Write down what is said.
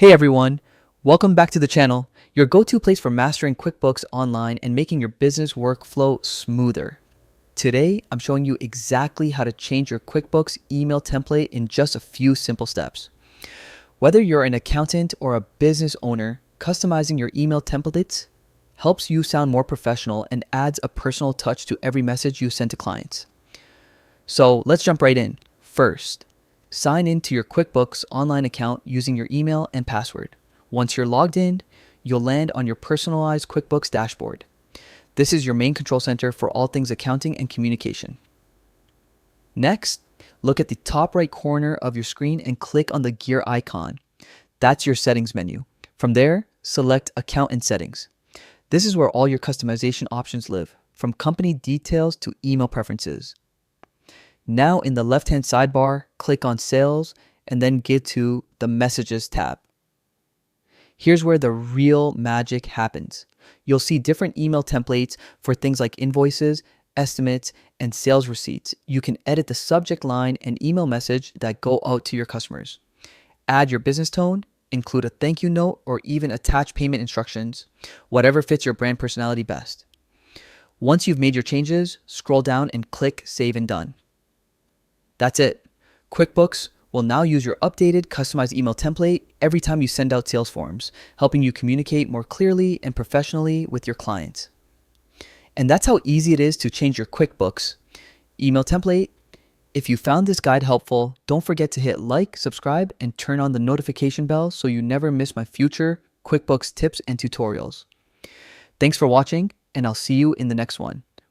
Hey everyone, welcome back to the channel, your go-to place for mastering QuickBooks online and making your business workflow smoother. Today, I'm showing you exactly how to change your QuickBooks email template in just a few simple steps. Whether you're an accountant or a business owner, customizing your email templates helps you sound more professional and adds a personal touch to every message you send to clients. So let's jump right in. First, sign in to your QuickBooks online account using your email and password. Once you're logged in, you'll land on your personalized QuickBooks dashboard. This is your main control center for all things accounting and communication. Next, look at the top right corner of your screen and click on the gear icon. That's your settings menu. From there, select Account and Settings. This is where all your customization options live, from company details to email preferences. Now in the left-hand sidebar, click on Sales and then get to the Messages tab. Here's where the real magic happens. You'll see different email templates for things like invoices, estimates, and sales receipts. You can edit the subject line and email message that go out to your customers. Add your business tone, include a thank you note, or even attach payment instructions, whatever fits your brand personality best. Once you've made your changes, scroll down and click Save and Done. That's it. QuickBooks will now use your updated, customized email template every time you send out sales forms, helping you communicate more clearly and professionally with your clients. And that's how easy it is to change your QuickBooks email template. If you found this guide helpful, don't forget to hit like, subscribe, and turn on the notification bell so you never miss my future QuickBooks tips and tutorials. Thanks for watching, and I'll see you in the next one.